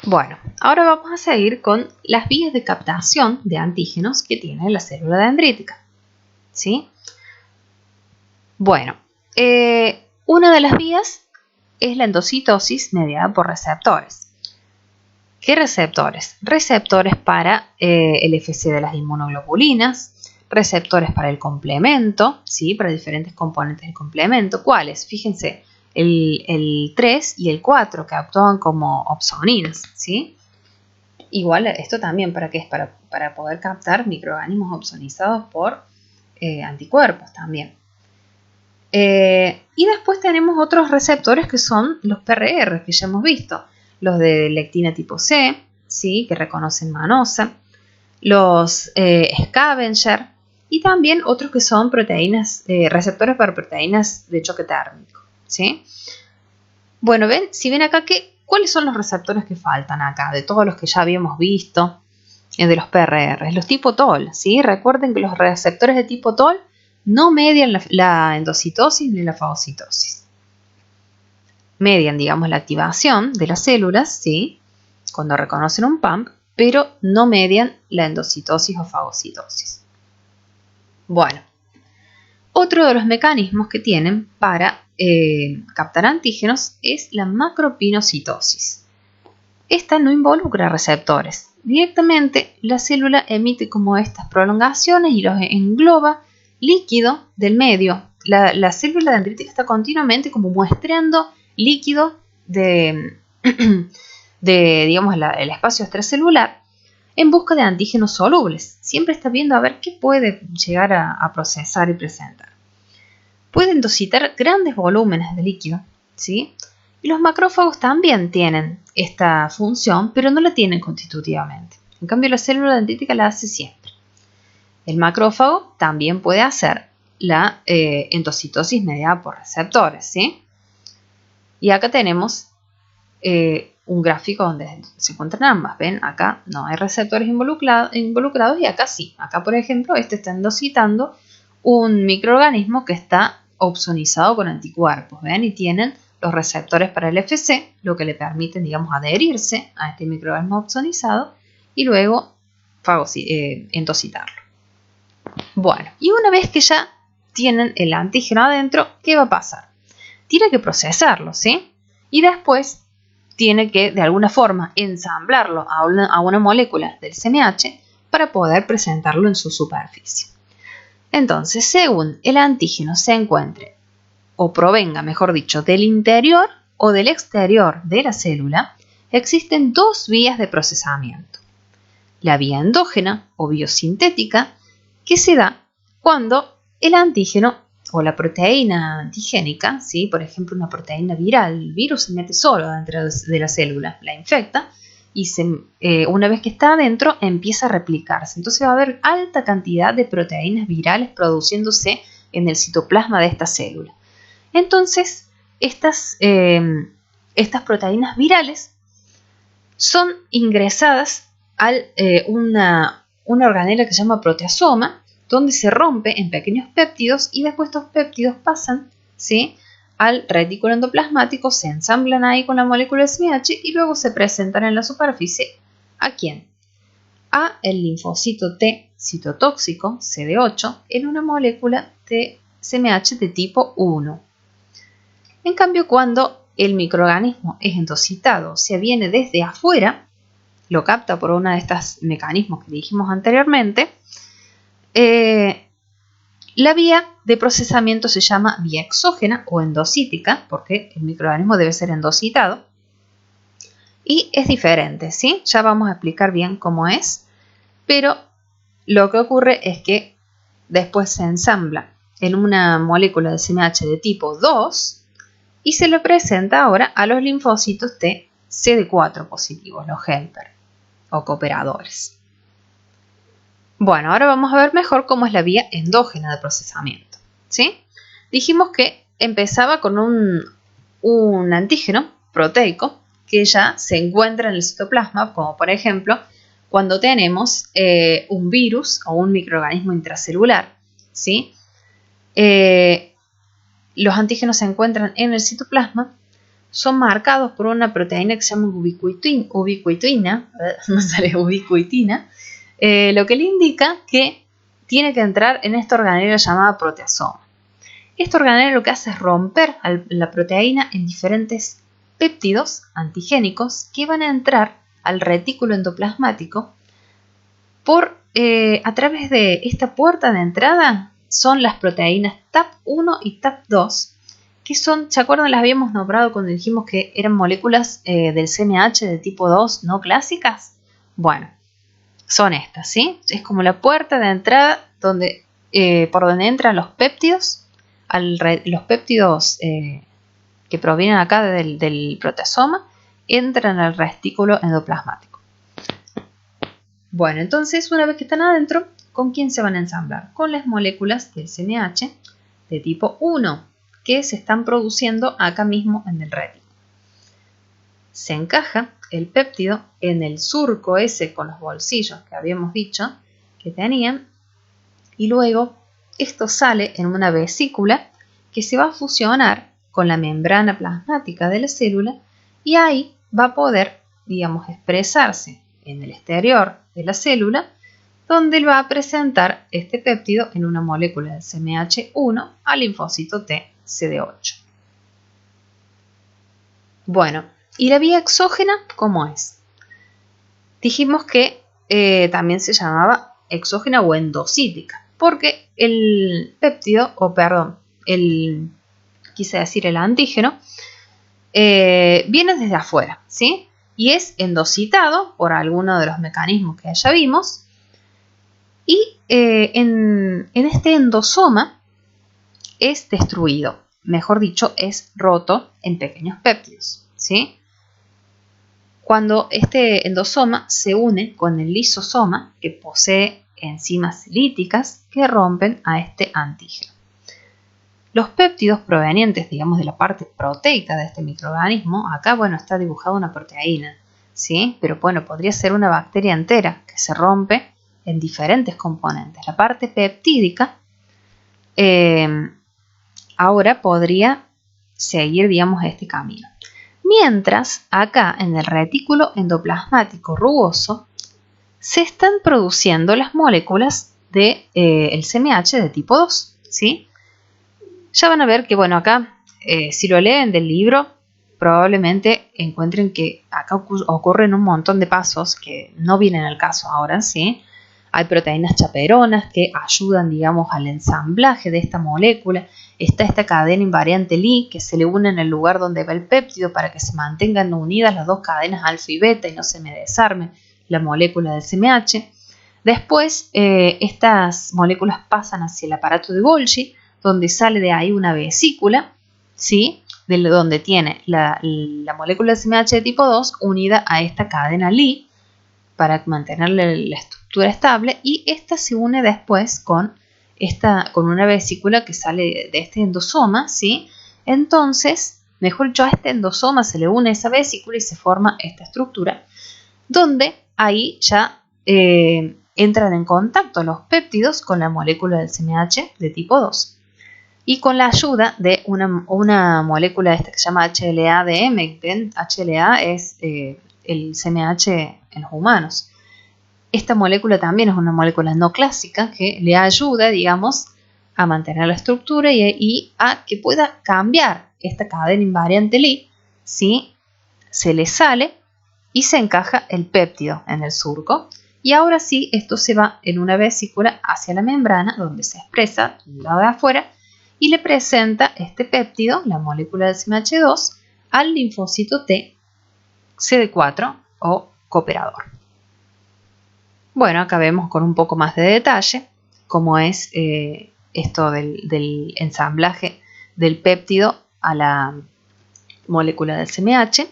Bueno, ahora vamos a seguir con las vías de captación de antígenos que tiene la célula dendrítica, ¿sí? Bueno, una de las vías es la endocitosis mediada por receptores. ¿Qué receptores? Receptores para el FC de las inmunoglobulinas, receptores para el complemento, ¿sí? Para diferentes componentes del complemento. ¿Cuáles? Fíjense, el 3 y el 4 que actúan como opsoninas, ¿sí? Igual esto también, ¿para qué es? Para poder captar microorganismos opsonizados por anticuerpos también. Y después tenemos otros receptores que son los PRR, que ya hemos visto. Los de lectina tipo C, ¿sí? Que reconocen manosa. Los scavenger. Y también otros que son proteínas, receptores para proteínas de choque térmico, ¿sí? Bueno, ven, si ven acá, ¿cuáles son los receptores que faltan acá? De todos los que ya habíamos visto, de los PRR, los tipo TOL, ¿sí? Recuerden que los receptores de tipo TOL no median la endocitosis ni la fagocitosis. Median, digamos, la activación de las células, ¿sí? Cuando reconocen un pump, pero no median la endocitosis o fagocitosis. Bueno, otro de los mecanismos que tienen para captar antígenos es la macropinocitosis. Esta no involucra receptores. Directamente la célula emite como estas prolongaciones y los engloba líquido del medio. La célula dendrítica está continuamente como muestreando líquido de digamos, el espacio extracelular en busca de antígenos solubles. Siempre está viendo a ver qué puede llegar a procesar y presentar. Puede endocitar grandes volúmenes de líquido, ¿sí? Y los macrófagos también tienen esta función, pero no la tienen constitutivamente. En cambio, la célula dendrítica la hace siempre. El macrófago también puede hacer la endocitosis mediada por receptores, ¿sí? Y acá tenemos un gráfico donde se encuentran ambas. ¿Ven? Acá no hay receptores involucrados y acá sí. Acá, por ejemplo, este está endocitando un microorganismo que está opsonizado con anticuerpos. ¿Ven? Y tienen los receptores para el FC, lo que le permiten, digamos, adherirse a este microorganismo opsonizado y luego endocitarlo. Bueno, y una vez que ya tienen el antígeno adentro, ¿qué va a pasar? Tiene que procesarlo, ¿sí? Y después tiene que, de alguna forma, ensamblarlo a una molécula del CMH para poder presentarlo en su superficie. Entonces, según el antígeno se encuentre o provenga, mejor dicho, del interior o del exterior de la célula, existen dos vías de procesamiento. La vía endógena o biosintética, que se da cuando el antígeno o la proteína antigénica, ¿sí? Por ejemplo, una proteína viral, el virus se mete solo dentro de la célula, la infecta y una vez que está adentro empieza a replicarse. Entonces va a haber alta cantidad de proteínas virales produciéndose en el citoplasma de esta célula. Entonces, estas proteínas virales son ingresadas a una organela que se llama proteasoma, donde se rompe en pequeños péptidos y después estos péptidos pasan, ¿sí?, al retículo endoplasmático, se ensamblan ahí con la molécula SMH y luego se presentan en la superficie. ¿A quién? A el linfocito T citotóxico, CD8, en una molécula de SMH de tipo 1. En cambio, cuando el microorganismo es endocitado, o sea, viene desde afuera, lo capta por uno de estos mecanismos que dijimos anteriormente, la vía de procesamiento se llama vía exógena o endocítica, porque el microorganismo debe ser endocitado, y es diferente, ¿sí? Ya vamos a explicar bien cómo es, pero lo que ocurre es que después se ensambla en una molécula de CMH de tipo 2 y se le presenta ahora a los linfocitos T CD4 positivos, los helper o cooperadores. Bueno, ahora vamos a ver mejor cómo es la vía endógena de procesamiento, ¿sí? Dijimos que empezaba con un antígeno proteico que ya se encuentra en el citoplasma, como por ejemplo cuando tenemos un virus o un microorganismo intracelular, ¿sí? Los antígenos se encuentran en el citoplasma, son marcados por una proteína que se llama ubiquitina, no sale ubiquitina, lo que le indica que tiene que entrar en esta organela llamada proteasoma. Esta organela lo que hace es romper la proteína en diferentes péptidos antigénicos que van a entrar al retículo endoplasmático a través de esta puerta de entrada. Son las proteínas TAP1 y TAP2, que son, ¿se acuerdan? Las habíamos nombrado cuando dijimos que eran moléculas del CMH de tipo 2 no clásicas. Bueno, son estas, ¿sí? Es como la puerta de entrada por donde entran los péptidos, los péptidos que provienen acá del proteasoma, entran al retículo endoplasmático. Bueno, entonces una vez que están adentro, ¿con quién se van a ensamblar? Con las moléculas del CMH de tipo 1, que se están produciendo acá mismo en el retículo. Se encaja el péptido en el surco ese con los bolsillos que habíamos dicho que tenían, y luego esto sale en una vesícula que se va a fusionar con la membrana plasmática de la célula, y ahí va a poder, digamos, expresarse en el exterior de la célula, donde va a presentar este péptido en una molécula del CMH1 al linfocito T CD8. Bueno, ¿y la vía exógena cómo es? Dijimos que también se llamaba exógena o endocítica, porque el péptido, quise decir el antígeno, viene desde afuera, ¿sí? Y es endocitado por alguno de los mecanismos que ya vimos, y en este endosoma es destruido, mejor dicho, es roto en pequeños péptidos, ¿sí? Cuando este endosoma se une con el lisosoma, que posee enzimas líticas que rompen a este antígeno. Los péptidos provenientes, digamos, de la parte proteica de este microorganismo, acá, bueno, está dibujada una proteína, ¿sí? Pero bueno, podría ser una bacteria entera que se rompe en diferentes componentes. La parte peptídica ahora podría seguir, digamos, este camino. Mientras, acá en el retículo endoplasmático rugoso se están produciendo las moléculas del CMH de tipo 2, ¿sí? Ya van a ver que, bueno, acá, si lo leen del libro, probablemente encuentren que acá ocurren un montón de pasos que no vienen al caso ahora, ¿sí? Hay proteínas chaperonas que ayudan, digamos, al ensamblaje de esta molécula. Está esta cadena invariante Li que se le une en el lugar donde va el péptido para que se mantengan unidas las dos cadenas alfa y beta y no se me desarme la molécula del CMH. Después, estas moléculas pasan hacia el aparato de Golgi, donde sale de ahí una vesícula, ¿sí? De donde tiene la molécula del CMH de tipo 2 unida a esta cadena Li para mantener la estructura estable, y esta se une después con una vesícula que sale de este endosoma, ¿sí? Entonces, mejor dicho, a este endosoma se le une esa vesícula y se forma esta estructura, donde ahí ya entran en contacto los péptidos con la molécula del CMH de tipo 2. Y con la ayuda de una molécula esta que se llama HLA-DM, ¿ven? HLA es el CMH en los humanos. Esta molécula también es una molécula no clásica que le ayuda, digamos, a mantener la estructura y a que pueda cambiar esta cadena invariante Li, ¿sí? Se le sale y se encaja el péptido en el surco. Y ahora sí, esto se va en una vesícula hacia la membrana, donde se expresa del lado de afuera y le presenta este péptido, la molécula del CMH2, al linfocito T CD4 o cooperador. Bueno, acá vemos con un poco más de detalle cómo es esto del ensamblaje del péptido a la molécula del CMH.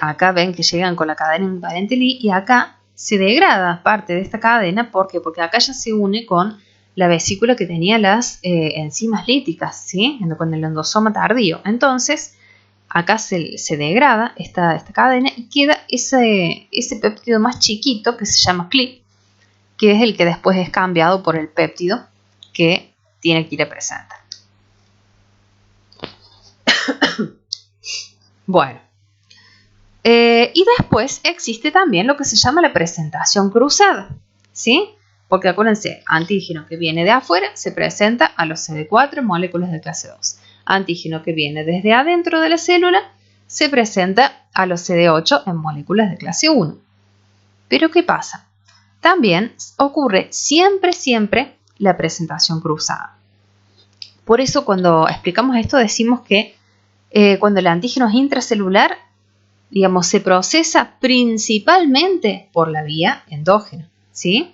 Acá ven que llegan con la cadena invariante Li y acá se degrada parte de esta cadena. ¿Por qué? Porque acá ya se une con la vesícula que tenía las enzimas líticas, ¿sí? Con el endosoma tardío. Entonces, acá se degrada esta cadena y queda ese péptido más chiquito que se llama CLIP, que es el que después es cambiado por el péptido que tiene que ir a presentar. Bueno, y después existe también lo que se llama la presentación cruzada, ¿sí? Porque acuérdense, antígeno que viene de afuera se presenta a los CD4 en moléculas de clase 2. Antígeno que viene desde adentro de la célula se presenta a los CD8 en moléculas de clase 1. Pero ¿qué pasa? También ocurre siempre la presentación cruzada. Por eso cuando explicamos esto decimos que cuando el antígeno es intracelular, digamos, se procesa principalmente por la vía endógena, ¿sí?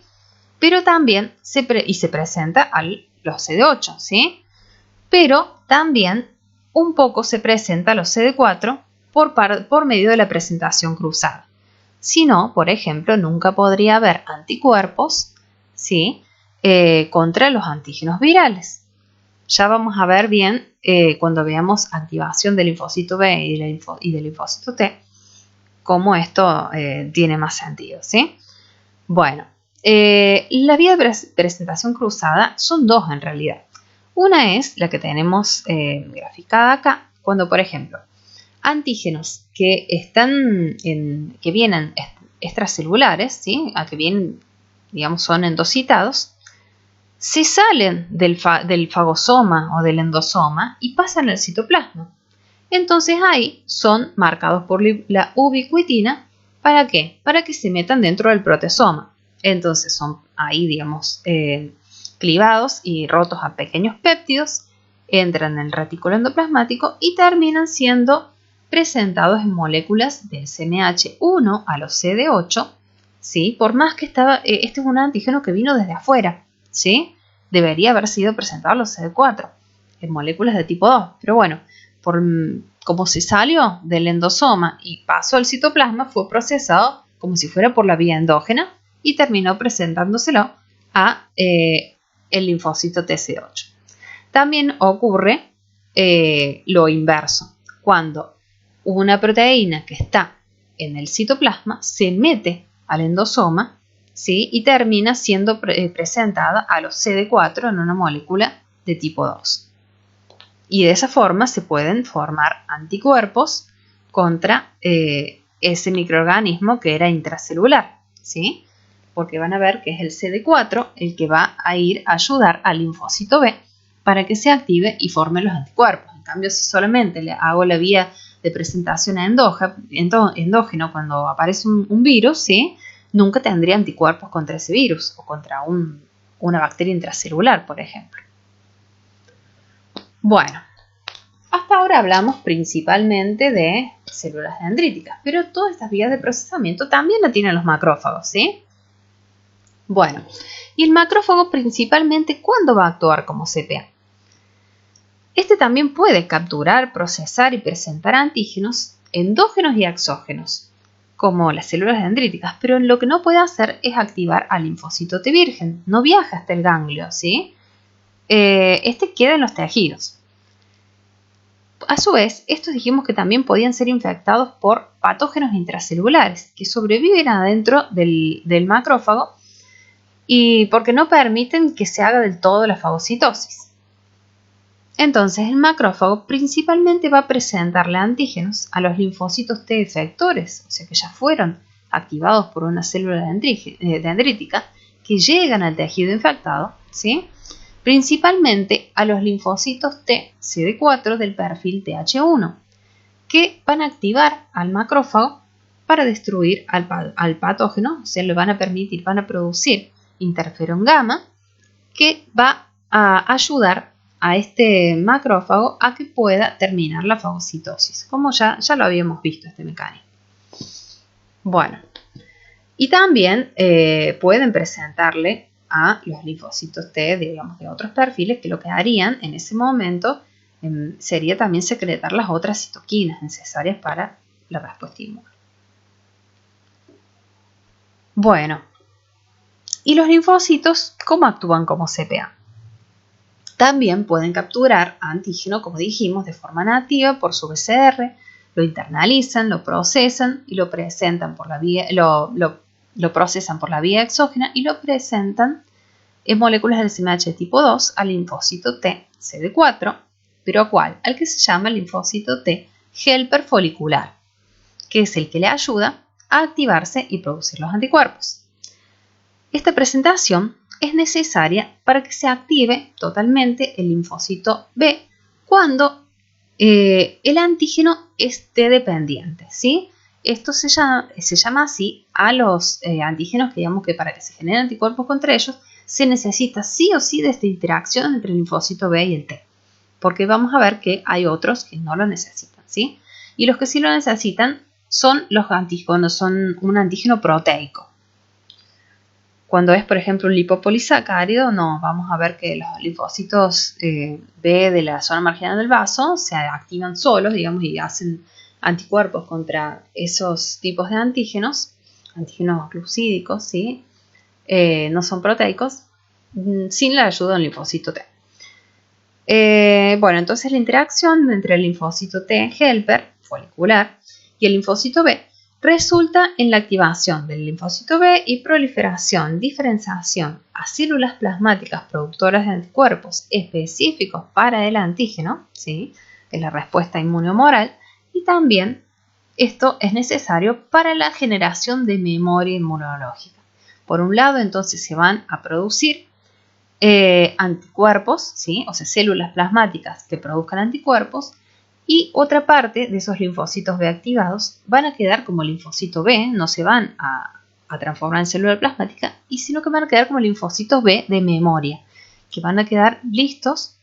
Pero también se presenta a los CD8, ¿sí? Pero también un poco se presenta a los CD4 por medio de la presentación cruzada. Si no, por ejemplo, nunca podría haber anticuerpos, ¿sí? Contra los antígenos virales. Ya vamos a ver bien cuando veamos activación del linfocito B y del linfocito T, cómo esto tiene más sentido, ¿sí? Bueno, la vía de presentación cruzada son dos en realidad. Una es la que tenemos graficada acá, cuando por ejemplo antígenos que vienen extracelulares, ¿sí? A que vienen, digamos, son endocitados, se salen del fagosoma o del endosoma y pasan al citoplasma. Entonces ahí son marcados por la ubiquitina. ¿Para qué? Para que se metan dentro del protesoma. Entonces son ahí, digamos, clivados y rotos a pequeños péptidos, entran en el retículo endoplasmático y terminan siendo presentados en moléculas del CMH1 a los CD8, ¿sí? Por más que este es un antígeno que vino desde afuera, ¿sí? Debería haber sido presentado a los CD4 en moléculas de tipo 2, pero bueno, como se salió del endosoma y pasó al citoplasma, fue procesado como si fuera por la vía endógena y terminó presentándoselo a el linfocito TC8. También ocurre lo inverso, cuando una proteína que está en el citoplasma se mete al endosoma, ¿sí? Y termina siendo presentada a los CD4 en una molécula de tipo 2. Y de esa forma se pueden formar anticuerpos contra ese microorganismo que era intracelular, ¿sí? Porque van a ver que es el CD4 el que va a ir a ayudar al linfocito B para que se active y forme los anticuerpos. En cambio, si solamente le hago la vía de presentación endógeno cuando aparece un virus, ¿sí? Nunca tendría anticuerpos contra ese virus o contra una bacteria intracelular, por ejemplo. Bueno, hasta ahora hablamos principalmente de células dendríticas, pero todas estas vías de procesamiento también la tienen los macrófagos, ¿sí? Bueno, y el macrófago principalmente, ¿cuándo va a actuar como CPA? Este también puede capturar, procesar y presentar antígenos endógenos y exógenos, como las células dendríticas, pero lo que no puede hacer es activar al linfocito T virgen, no viaja hasta el ganglio, ¿sí? Este queda en los tejidos. A su vez, estos dijimos que también podían ser infectados por patógenos intracelulares que sobreviven adentro del macrófago y porque no permiten que se haga del todo la fagocitosis. Entonces, el macrófago principalmente va a presentarle antígenos a los linfocitos T efectores, o sea que ya fueron activados por una célula dendrítica que llegan al tejido infectado, ¿sí? Principalmente a los linfocitos T CD4 del perfil TH1, que van a activar al macrófago para destruir al patógeno, o sea, le van a producir interferón gamma, que va a ayudar a este macrófago a que pueda terminar la fagocitosis, como ya lo habíamos visto este mecanismo. Bueno, y también pueden presentarle a los linfocitos T, digamos, de otros perfiles, que lo que harían en ese momento sería también secretar las otras citoquinas necesarias para la respuesta inmune. Bueno, ¿y los linfocitos cómo actúan como CPA? También pueden capturar antígeno, como dijimos, de forma nativa por su BCR, lo internalizan, lo procesan y lo presentan por la vía, lo procesan por la vía exógena y lo presentan en moléculas del CMH tipo 2 al linfocito T CD4, pero ¿a cuál? Al que se llama linfocito T helper folicular, que es el que le ayuda a activarse y producir los anticuerpos. Esta presentación es necesaria para que se active totalmente el linfocito B cuando el antígeno esté dependiente, ¿sí? Esto se llama así a los antígenos que digamos que para que se generen anticuerpos contra ellos se necesita sí o sí de esta interacción entre el linfocito B y el T, porque vamos a ver que hay otros que no lo necesitan, ¿sí? Y los que sí lo necesitan son los antígenos, son un antígeno proteico. Cuando es, por ejemplo, un lipopolisacárido, no, vamos a ver que los linfocitos B de la zona marginal del vaso se activan solos, digamos, y hacen anticuerpos contra esos tipos de antígenos glucídicos, ¿sí? No son proteicos, sin la ayuda del linfocito T. Bueno, entonces la interacción entre el linfocito T helper folicular y el linfocito B resulta en la activación del linfocito B y proliferación, diferenciación a células plasmáticas productoras de anticuerpos específicos para el antígeno, ¿sí? Es la respuesta inmunohumoral, y también esto es necesario para la generación de memoria inmunológica. Por un lado, entonces se van a producir anticuerpos, ¿sí? O sea, células plasmáticas que produzcan anticuerpos, y otra parte de esos linfocitos B activados van a quedar como linfocito B, no se van a transformar en célula plasmática, sino que van a quedar como linfocitos B de memoria, que van a quedar listos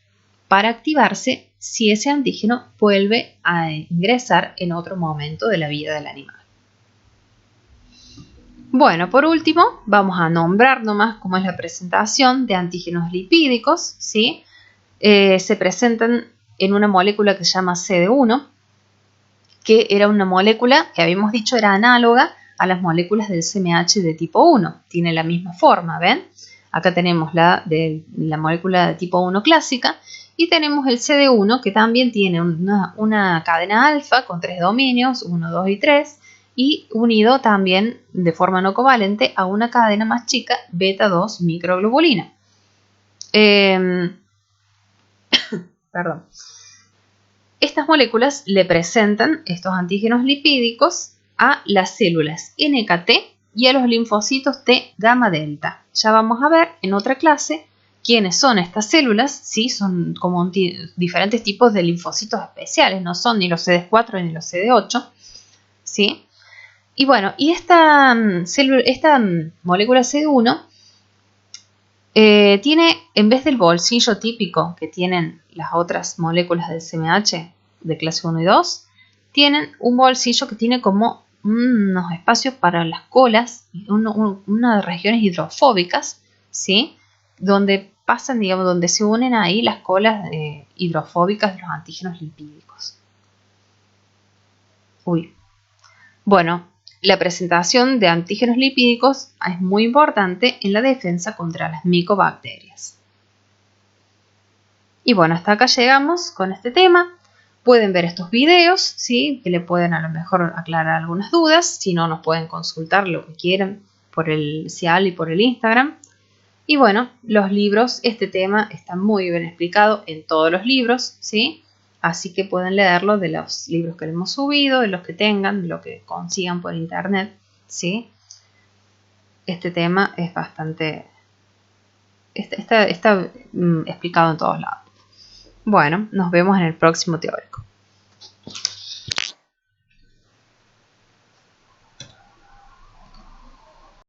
para activarse si ese antígeno vuelve a ingresar en otro momento de la vida del animal. Bueno, por último, vamos a nombrar nomás cómo es la presentación de antígenos lipídicos, ¿sí? Se presentan en una molécula que se llama CD1, que era una molécula que habíamos dicho era análoga a las moléculas del CMH de tipo 1. Tiene la misma forma, ¿ven? Acá tenemos la molécula de tipo 1 clásica y tenemos el CD1 que también tiene una cadena alfa con 3 dominios, 1, 2 y 3, y unido también de forma no covalente a una cadena más chica, beta 2 microglobulina. Perdón. Estas moléculas le presentan estos antígenos lipídicos a las células NKT y a los linfocitos T gamma delta. Ya vamos a ver en otra clase quiénes son estas células, ¿sí? Son como diferentes tipos de linfocitos especiales, no son ni los CD4 ni los CD8, ¿sí? Y bueno, y esta molécula CD1 tiene, en vez del bolsillo típico que tienen las otras moléculas del CMH de clase 1 y 2, tienen un bolsillo que tiene como unos espacios para las colas, unas regiones hidrofóbicas, ¿sí? Donde pasan, digamos, donde se unen ahí las colas hidrofóbicas de los antígenos lipídicos. Bueno, la presentación de antígenos lipídicos es muy importante en la defensa contra las micobacterias. Y bueno, hasta acá llegamos con este tema. Pueden ver estos videos, ¿sí? Que le pueden a lo mejor aclarar algunas dudas. Si no, nos pueden consultar lo que quieran por el CIAL y por el Instagram. Y bueno, los libros, este tema está muy bien explicado en todos los libros, ¿sí? Así que pueden leerlo de los libros que le hemos subido, de los que tengan, de lo que consigan por internet, ¿sí? Este tema es bastante... está explicado en todos lados. Bueno, nos vemos en el próximo teórico.